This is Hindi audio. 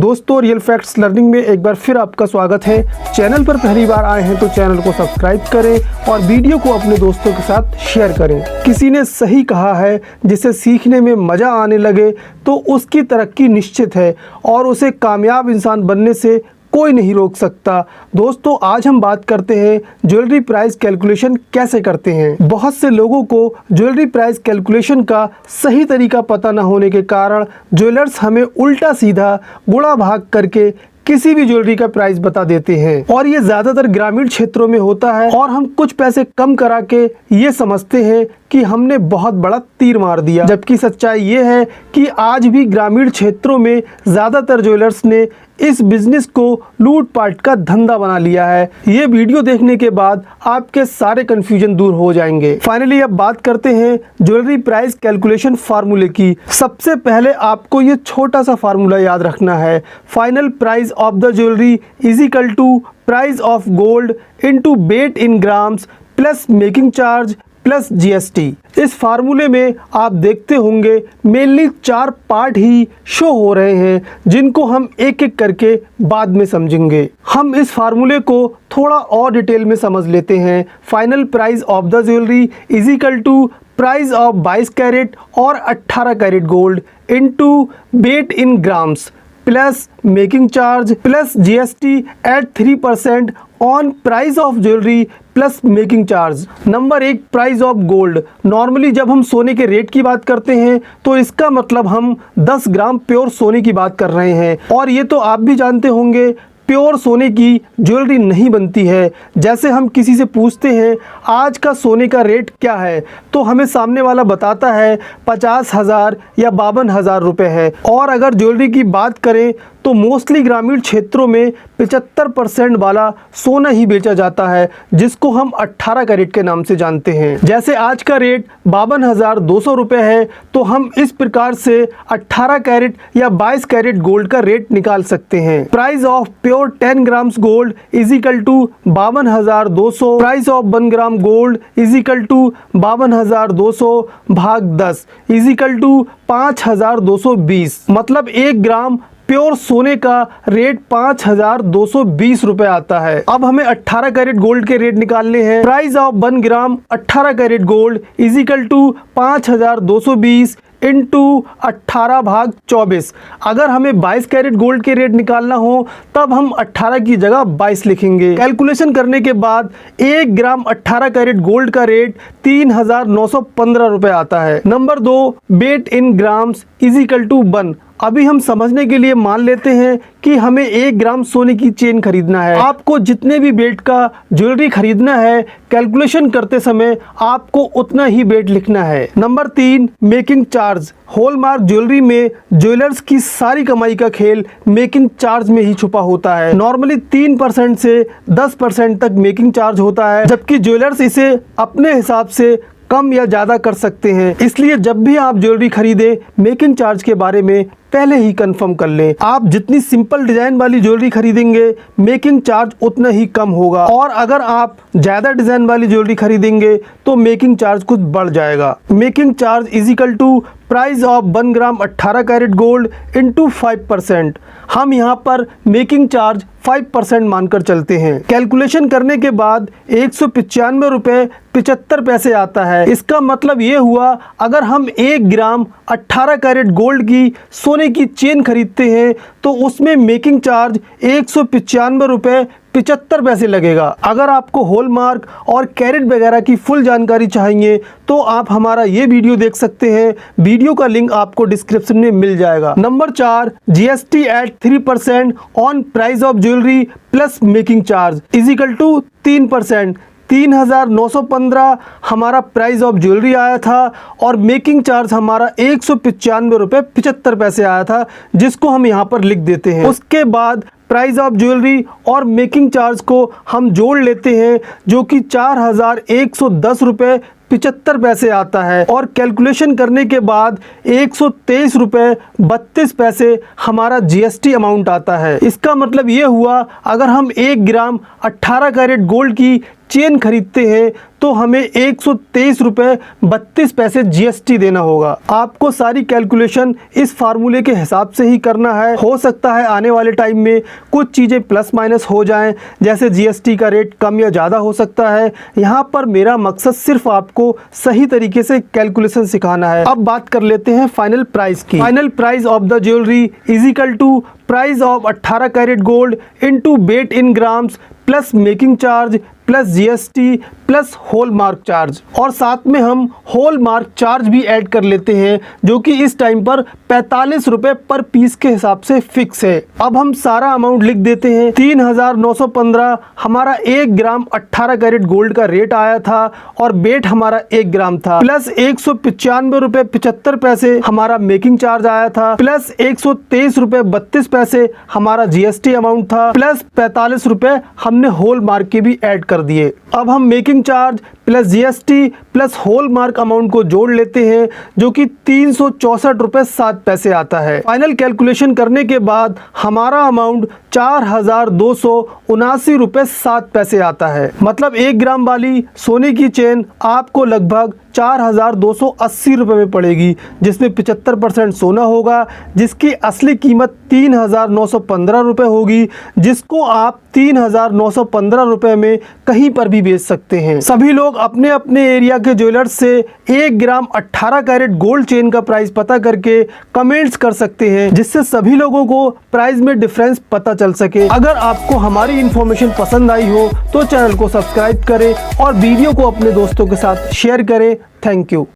दोस्तों, रियल फैक्ट्स लर्निंग में एक बार फिर आपका स्वागत है। चैनल पर पहली बार आए हैं तो चैनल को सब्सक्राइब करें और वीडियो को अपने दोस्तों के साथ शेयर करें। किसी ने सही कहा है, जिसे सीखने में मज़ा आने लगे तो उसकी तरक्की निश्चित है और उसे कामयाब इंसान बनने से कोई नहीं रोक सकता। दोस्तों, आज हम बात करते हैं ज्वेलरी प्राइस कैलकुलेशन कैसे करते हैं। बहुत से लोगों को ज्वेलरी प्राइस कैलकुलेशन का सही तरीका पता न होने के कारण ज्वेलर्स हमें उल्टा सीधा गुणा भाग करके किसी भी ज्वेलरी का प्राइस बता देते हैं और ये ज़्यादातर ग्रामीण क्षेत्रों में होता है और हम कुछ पैसे कम करा के ये समझते हैं कि हमने बहुत बड़ा तीर मार दिया। जबकि सच्चाई ये है कि आज भी ग्रामीण क्षेत्रों में ज़्यादातर ज्वेलर्स ने इस बिजनेस को लूटपाट का धंधा बना लिया है। ये वीडियो देखने के बाद आपके सारे कंफ्यूजन दूर हो जाएंगे। फाइनली अब बात करते हैं ज्वेलरी प्राइस कैलकुलेशन फार्मूले की। सबसे पहले आपको ये छोटा सा फार्मूला याद रखना है। Final price of the jewellery is equal to price of gold into weight in grams plus making charge plus GST। इस फार्मूले में आप देखते होंगे मेनली 4 पार्ट ही शो हो रहे हैं, जिनको हम एक एक करके बाद में समझेंगे। हम इस फार्मूले को थोड़ा और डिटेल में समझ लेते हैं। Final price of the jewellery is equal to price of 22 carat और 18 carat gold into weight in grams plus making charge plus GST at 3% on price of jewellery plus making charge. Number 1, price of gold. Normally जब हम सोने के रेट की बात करते हैं तो इसका मतलब हम 10 ग्राम प्योर सोने की बात कर रहे हैं और ये तो आप भी जानते होंगे प्योर सोने की ज्वेलरी नहीं बनती है। जैसे हम किसी से पूछते हैं आज का सोने का रेट क्या है तो हमें सामने वाला बताता है 50,000 या 52,000 रुपये है। और अगर ज्वेलरी की बात करें तो मोस्टली ग्रामीण क्षेत्रों में 75% वाला सोना ही बेचा जाता है, जिसको हम 18 कैरेट के नाम से जानते हैं। जैसे आज का रेट 52,200 रुपये है तो हम इस प्रकार से 18 कैरेट या 22 कैरेट गोल्ड का रेट निकाल सकते हैं। Price of pure 10 grams gold is equal to 52,200। Price of 1 gram gold is equal to 52,200 भाग 10 इज इक्वल टू 5,220। मतलब 1 ग्राम प्योर सोने का रेट 5,220 रुपये आता है। अब हमें 18 कैरेट गोल्ड के रेट निकालने हैं। Price of 1 gram 18 carat gold is equal to 5,220 into 18 भाग 24। अगर हमें 22 कैरेट गोल्ड के रेट निकालना हो तब हम 18 की जगह 22 लिखेंगे। कैलकुलेशन करने के बाद 1 ग्राम 18 कैरेट गोल्ड का रेट 3,915 रुपये आता है। Number 2, weight in grams is equal to 1। अभी हम समझने के लिए मान लेते हैं कि हमें 1 ग्राम सोने की चेन खरीदना है। आपको जितने भी वेट का ज्वेलरी खरीदना है कैलकुलेशन करते समय आपको उतना ही वेट लिखना है। Number 3, making charge. Hallmark jewellery में ज्वेलर्स की सारी कमाई का खेल मेकिंग चार्ज में ही छुपा होता है। नॉर्मली 3% से 10% तक मेकिंग चार्ज होता है, जबकि ज्वेलर्स इसे अपने हिसाब से कम या ज़्यादा कर सकते हैं। इसलिए जब भी आप ज्वेलरी खरीदें मेकिंग चार्ज के बारे में पहले ही कंफर्म कर लें। आप जितनी सिंपल डिज़ाइन वाली ज्वेलरी खरीदेंगे मेकिंग चार्ज उतना ही कम होगा और अगर आप ज़्यादा डिज़ाइन वाली ज्वेलरी खरीदेंगे तो मेकिंग चार्ज कुछ बढ़ जाएगा। Making charge is equal to price of 1 gram 18 carat gold into 5%। हम यहाँ पर मेकिंग चार्ज 5% मानकर चलते हैं। कैलकुलेशन करने के बाद 195 रुपये 75 पैसे आता है। इसका मतलब ये हुआ अगर हम 1 ग्राम 18 कैरेट गोल्ड की सोने की चेन खरीदते हैं तो उसमें मेकिंग चार्ज 195 रुपये 75 पैसे लगेगा। अगर आपको हॉलमार्क और कैरेट वगैरह की फुल जानकारी चाहिए तो आप हमारा ये वीडियो देख सकते हैं। वीडियो का लिंक आपको डिस्क्रिप्शन में मिल जाएगा। Number 4, GST at 3% on price of jewellery plus making charge is equal to 3%। 3,915 हमारा प्राइस ऑफ ज्वेलरी आया था और मेकिंग चार्ज हमारा 195 रुपये 75 पैसे आया था, जिसको हम यहाँ पर लिख देते हैं। उसके बाद प्राइस ऑफ ज्वेलरी और मेकिंग चार्ज को हम जोड़ लेते हैं, जो कि 4,110 रुपये 75 पैसे आता है और कैलकुलेशन करने के बाद 123 रुपये 32 पैसे हमारा GST अमाउंट आता है। इसका मतलब ये हुआ अगर हम 1 ग्राम 18 कैरेट गोल्ड की चेन खरीदते हैं तो हमें 123 रुपये 32 पैसे GST देना होगा। आपको सारी कैलकुलेशन इस फार्मूले के हिसाब से ही करना है। हो सकता है आने वाले टाइम में कुछ चीज़ें प्लस माइनस हो जाएं, जैसे GST का रेट कम या ज़्यादा हो सकता है। यहाँ पर मेरा मकसद सिर्फ आपको सही तरीके से कैलकुलेशन सिखाना है। अब बात कर लेते हैं फाइनल प्राइस की। Final price of the jewellery is equal to price of 18 carat gold into weight in grams plus making charge plus GST plus hallmark charge, और साथ में हम होल मार्क चार्ज भी ऐड कर लेते हैं जो कि इस टाइम पर 45 रुपये पर पीस के हिसाब से फिक्स है। अब हम सारा अमाउंट लिख देते हैं। 3915 हमारा 1 ग्राम 18 कैरेट गोल्ड का रेट आया था और वेट हमारा 1 ग्राम था, प्लस 195 रुपये 75 पैसे हमारा मेकिंग चार्ज आया था, प्लस 123 रुपये 32 पैसे हमारा GST अमाउंट था, प्लस 45 रुपये हमने होल मार्क के भी ऐड कर दिए। अब हम making charge plus GST plus hallmark amount को जोड़ लेते हैं जो कि 364 रुपये 7 पैसे आता है। फाइनल कैलकुलेशन करने के बाद हमारा अमाउंट 4279 रुपये 7 पैसे आता है। मतलब 1 ग्राम वाली सोने की चेन आपको लगभग 4280 रुपये में पड़ेगी, जिसमें 75% सोना होगा, जिसकी असली कीमत 3915 रुपये होगी, जिसको आप 3915 रुपये में कहीं पर भी बेच सकते हैं। सभी लोग अपने अपने एरिया के ज्वेलर्स से 1 ग्राम 18 कैरेट गोल्ड चेन का प्राइस पता करके कमेंट्स कर सकते हैं, जिससे सभी लोगों को प्राइस में डिफरेंस पता चल सके। अगर आपको हमारी इन्फॉर्मेशन पसंद आई हो तो चैनल को सब्सक्राइब करें और वीडियो को अपने दोस्तों के साथ शेयर करें। Thank you.